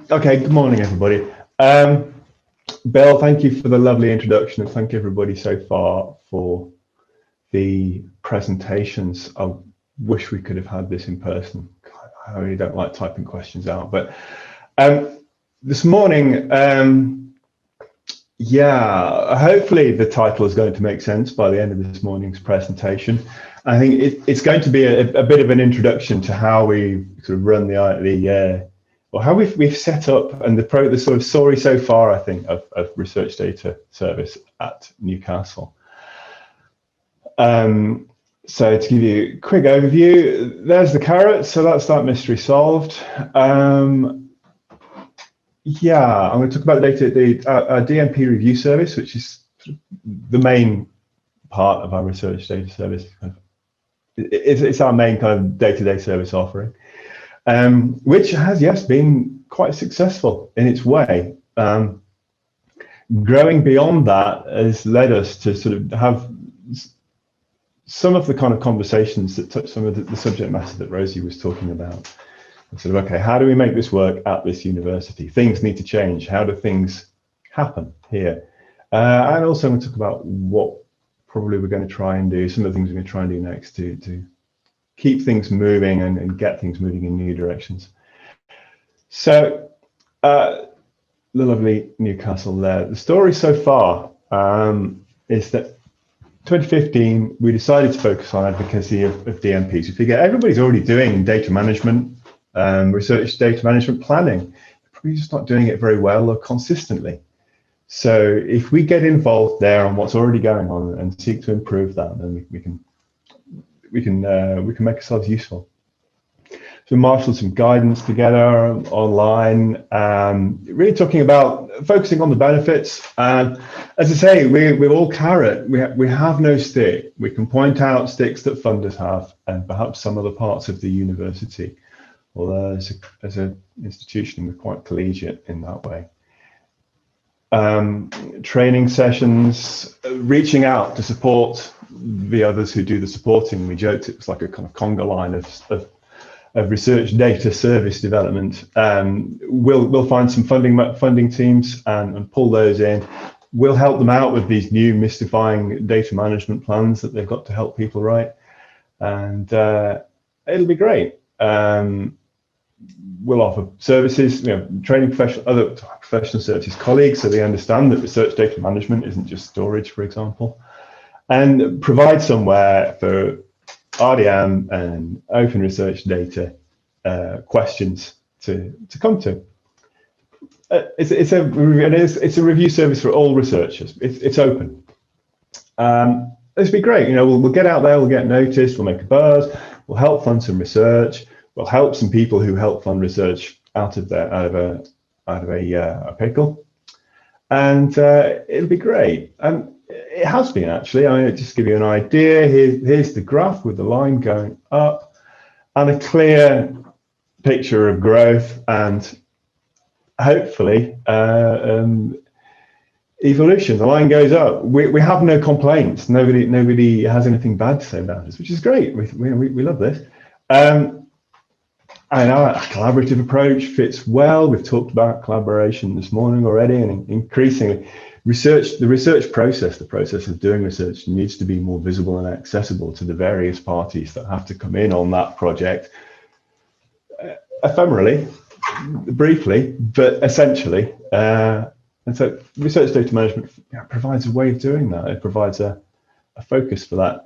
Okay, good morning, everybody. Bill, thank you for the lovely introduction, and thank everybody so far for the presentations. I wish we could have had this in person. I really don't like typing questions out, but this morning, yeah, hopefully the title is going to make sense by the end of this morning's presentation. I think it's going to be a bit of an introduction to how we sort of run or how we've set up and the sort of story so far, I think, of research data service at Newcastle. So to give you a quick overview, there's the carrot, so that's that mystery solved. Yeah, I'm going to talk about our DMP review service, which is the main part of our research data service. It's our main kind of day-to-day service offering, which has, yes, been quite successful in its way. Growing beyond that has led us to sort of have some of the kind of conversations that touch some of the subject matter that Rosie was talking about. Sort of, okay, how do we make this work at this university? Things need to change. How do things happen here? And also I'm going to talk about what probably we're going to try and do, some of the things we're going to try and do next to keep things moving and get things moving in new directions. So, the lovely Newcastle there. The story so far is that 2015, we decided to focus on advocacy of DMPs. We figure everybody's already doing data management, research data management planning. They're probably just not doing it very well or consistently. So if we get involved there on what's already going on and seek to improve that, then we can make ourselves useful. So we marshaled some guidance together online, really talking about focusing on the benefits. As I say, we're all carrot. We have no stick. We can point out sticks that funders have, and perhaps some other parts of the university. Although as an institution, we're quite collegiate in that way. Training sessions, reaching out to support the others who do the supporting. We joked it was like a kind of conga line of research data service development. We'll find some funding teams and pull those in. We'll help them out with these new mystifying data management plans that they've got to help people write, and it'll be great. We'll offer services, training other professional services colleagues, so they understand that research data management isn't just storage, for example, and provide somewhere for RDM and open research data questions to come to. It's a review service for all researchers. It's open. This will be great. We'll get out there, we'll get noticed, we'll make a buzz, we'll help fund some research. We'll help some people who help fund research out of a pickle, and it'll be great. And it has been, actually. I mean, just to give you an idea, here's the graph with the line going up, and a clear picture of growth and hopefully evolution. The line goes up. We have no complaints. Nobody has anything bad to say about us, which is great. We love this. And our collaborative approach fits well. We've talked about collaboration this morning already, and increasingly, the research process, the process of doing research, needs to be more visible and accessible to the various parties that have to come in on that project, ephemerally, briefly, but essentially. And so research data management provides a way of doing that. It provides a focus for that.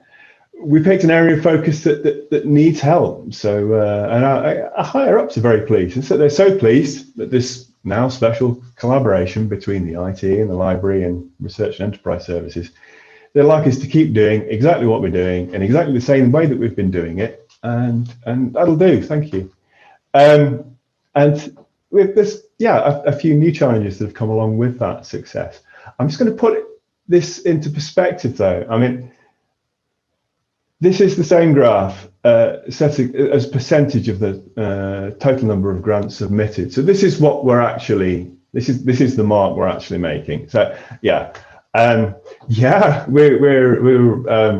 We picked an area of focus that needs help. So, and our higher ups are very pleased. And so they're so pleased that this now special collaboration between the IT and the library and research and enterprise services, they'd like us to keep doing exactly what we're doing in exactly the same way that we've been doing it. And that'll do. Thank you. And with this, a few new challenges that have come along with that success. I'm just going to put this into perspective, though. I mean, this is the same graph setting as percentage of the total number of grants submitted. So this is what we're actually, this is the mark we're actually making. So we're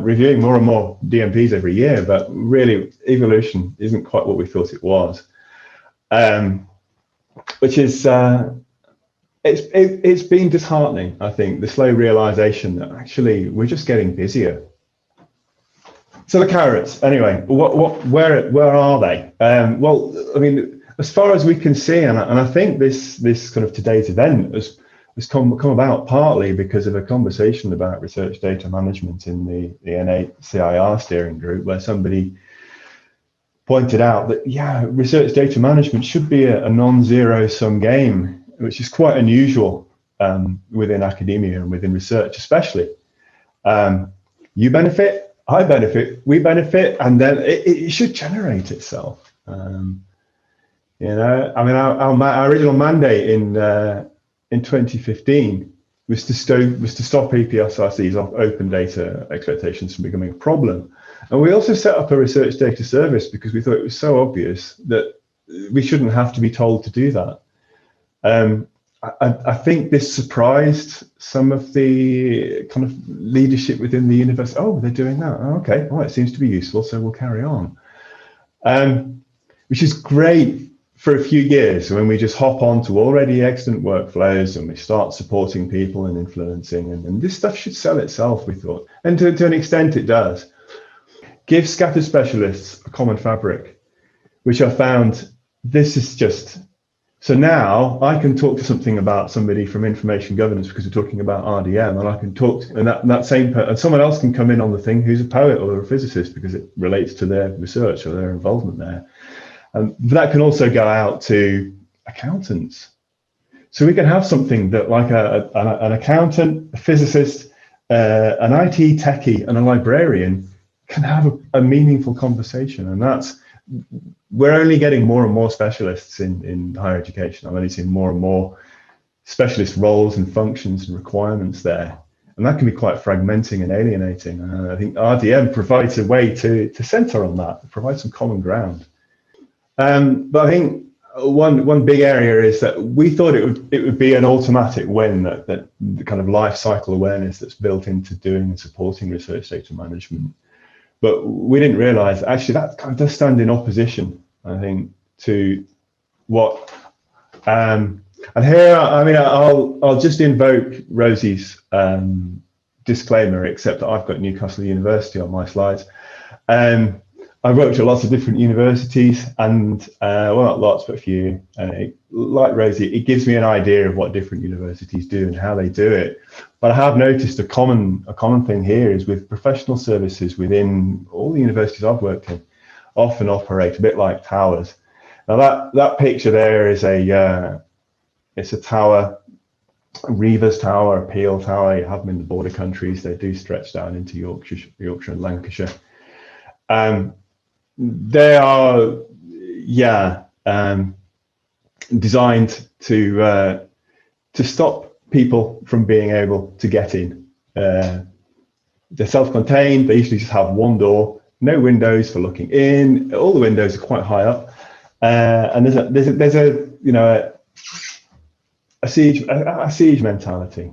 reviewing more and more DMPs every year, but really evolution isn't quite what we thought it was. which is it's been disheartening. I think the slow realization that actually we're just getting busier. So the carrots, anyway, where are they? Well, I mean, as far as we can see, and I think this kind of today's event has come about partly because of a conversation about research data management in the N8 CIR steering group, where somebody pointed out that, yeah, research data management should be a non-zero sum game, which is quite unusual within academia and within research especially. You benefit, I benefit, we benefit, and then it should generate itself. You know, I mean, our original mandate in 2015 was to stop EPSRC's open data expectations from becoming a problem. And we also set up a research data service because we thought it was so obvious that we shouldn't have to be told to do that. I think this surprised some of the kind of leadership within the university. Oh, they're doing that. Oh, okay, well, it seems to be useful, so we'll carry on. Which is great for a few years when we just hop on to already excellent workflows and we start supporting people and influencing. And this stuff should sell itself, we thought. And to an extent, it does. Give scattered specialists a common fabric, which I found this is just. So now I can talk to something about somebody from information governance because we're talking about RDM, and I can talk to, and that same and someone else can come in on the thing who's a poet or a physicist because it relates to their research or their involvement there. And that can also go out to accountants. So we can have something that like an accountant, a physicist, an IT techie, and a librarian can have a meaningful conversation, and that's. We're only getting more and more specialists in higher education. I'm only seeing more and more specialist roles and functions and requirements there. And that can be quite fragmenting and alienating. I think RDM provides a way to center on that, provide some common ground. But I think one big area is that we thought it would be an automatic win, that the kind of life cycle awareness that's built into doing and supporting research data management. But we didn't realize actually that kind of does stand in opposition, I think, to what. And here, I mean, I'll just invoke Rosie's disclaimer, except that I've got Newcastle University on my slides. I've worked at lots of different universities, and well, not lots, but a few. Like Rosie, it gives me an idea of what different universities do and how they do it. But I have noticed a common thing here is with professional services within all the universities I've worked in, often operate a bit like towers. Now that picture there is it's a tower, a Reaver's Tower, a Peel Tower. You have them in the border countries. They do stretch down into Yorkshire and Lancashire. They are, designed to stop people from being able to get in. They're self-contained. They usually just have one door, no windows for looking in. All the windows are quite high up, and there's a siege mentality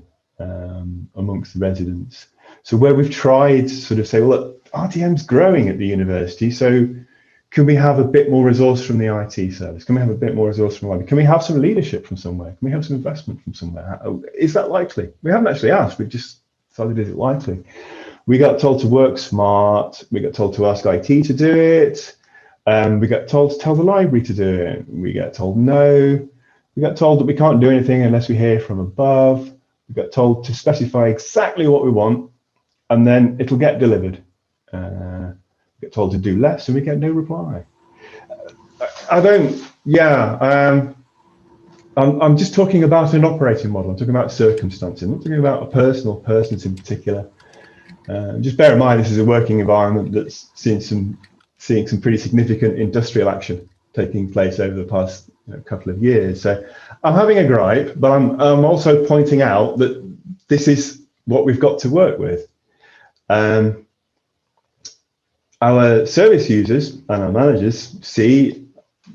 amongst the residents. So where we've tried to sort of say, well, look, RDM's growing at the university, so can we have a bit more resource from the IT service? Can we have a bit more resource from library? Can we have some leadership from somewhere? Can we have some investment from somewhere? Is that likely? We haven't actually asked. We've just decided, is it likely? We got told to work smart. We got told to ask IT to do it. We got told to tell the library to do it. We get told no. We got told that we can't do anything unless we hear from above. We got told to specify exactly what we want, and then it'll get delivered. We get told to do less, and we get no reply. I'm just talking about an operating model. I'm talking about circumstances. I'm not talking about a personal persons in particular. Just bear in mind, this is a working environment that's seeing some pretty significant industrial action taking place over the past couple of years. So I'm having a gripe, but I'm also pointing out that this is what we've got to work with. Our service users and our managers see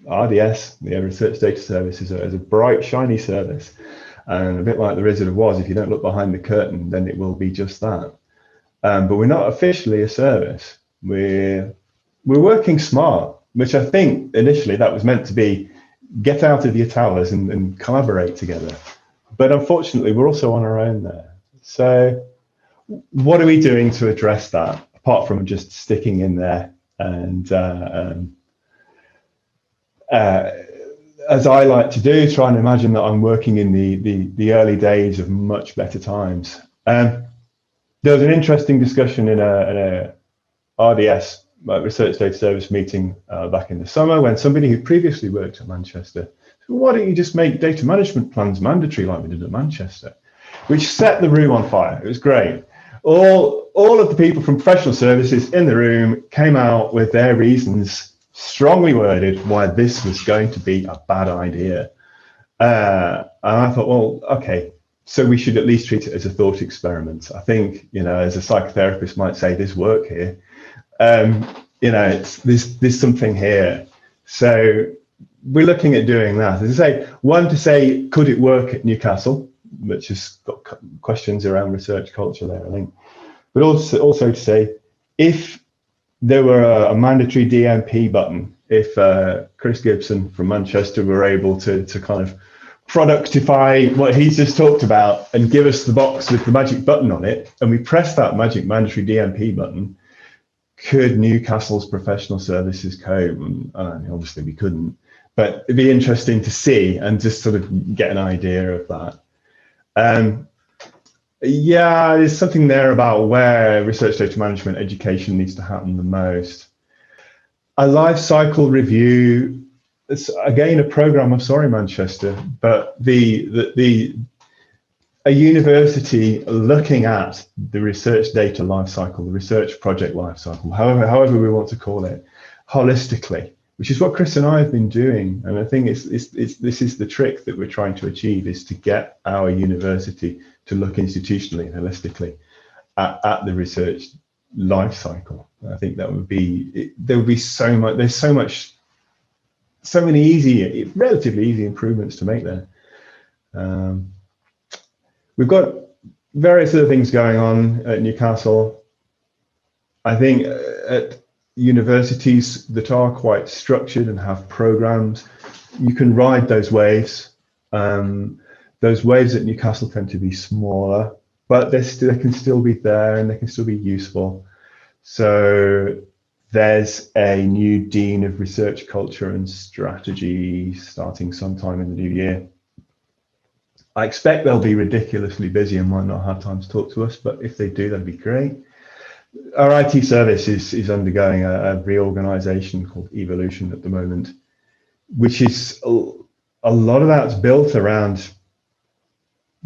RDS, the Research Data Service, as a bright, shiny service. And a bit like the Wizard of Oz, if you don't look behind the curtain, then it will be just that. But we're not officially a service. We're working smart, which I think initially that was meant to be get out of your towers and collaborate together. But unfortunately, we're also on our own there. So what are we doing to address that, apart from just sticking in there and as I like to do, try and imagine that I'm working in the early days of much better times. There was an interesting discussion in a RDS, Research Data Service meeting back in the summer, when somebody who previously worked at Manchester said, well, why don't you just make data management plans mandatory like we did at Manchester? Which set the room on fire. It was great. All of the people from professional services in the room came out with their reasons, strongly worded, why this was going to be a bad idea. And I thought, well, okay, so we should at least treat it as a thought experiment. I think, as a psychotherapist might say, there's work here. There's something here. So we're looking at doing that. As I say, one, to say, could it work at Newcastle, which has got questions around research culture there, I think. But also to say, if there were a mandatory DMP button, if Chris Gibson from Manchester were able to kind of productify what he's just talked about and give us the box with the magic button on it, and we press that magic mandatory DMP button, could Newcastle's professional services cope? Obviously we couldn't, but it'd be interesting to see and just sort of get an idea of that. Yeah, there's something there about where research data management education needs to happen the most. A life cycle review, it's again a program, I'm sorry, Manchester, but a university looking at the research data lifecycle, the research project lifecycle, however we want to call it, holistically, which is what Chris and I have been doing. And I think this is the trick that we're trying to achieve, is to get our university to look institutionally and holistically at the research life cycle. I think that would be, there would be so much, so many relatively easy improvements to make there. We've got various other things going on at Newcastle. I think at universities that are quite structured and have programs, you can ride those waves. Those waves at Newcastle tend to be smaller, but they can still be there and they can still be useful. So there's a new Dean of Research Culture and Strategy starting sometime in the new year. I expect they'll be ridiculously busy and might not have time to talk to us, but if they do, that'd be great. Our IT service is undergoing a reorganization called Evolution at the moment, which is a lot of that's built around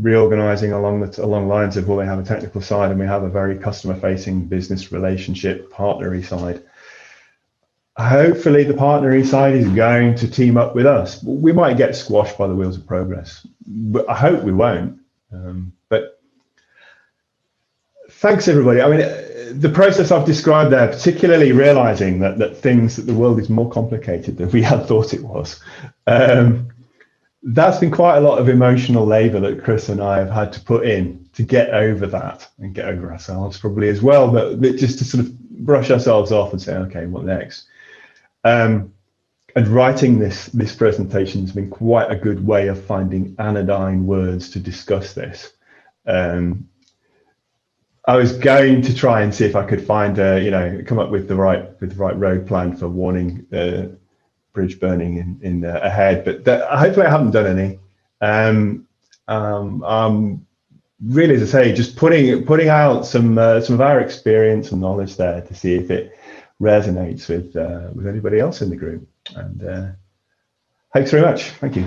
reorganizing along lines of, well, we have a technical side and we have a very customer-facing business relationship partnery side. Hopefully the partnery side is going to team up with us. We might get squashed by the wheels of progress, but I hope we won't. But thanks, everybody. I mean, the process I've described there, particularly realizing that the world is more complicated than we had thought it was. That's been quite a lot of emotional labor that Chris and I have had to put in to get over that and get over ourselves probably as well, but just to sort of brush ourselves off and say, okay, what next? And writing this presentation has been quite a good way of finding anodyne words to discuss this. I was going to try and see if I could find come up with the right road plan for warning bridge burning in ahead, but hopefully I haven't done any. Really, as I say, just putting out some of our experience and knowledge there to see if it resonates with anybody else in the group. And thanks very much. Thank you.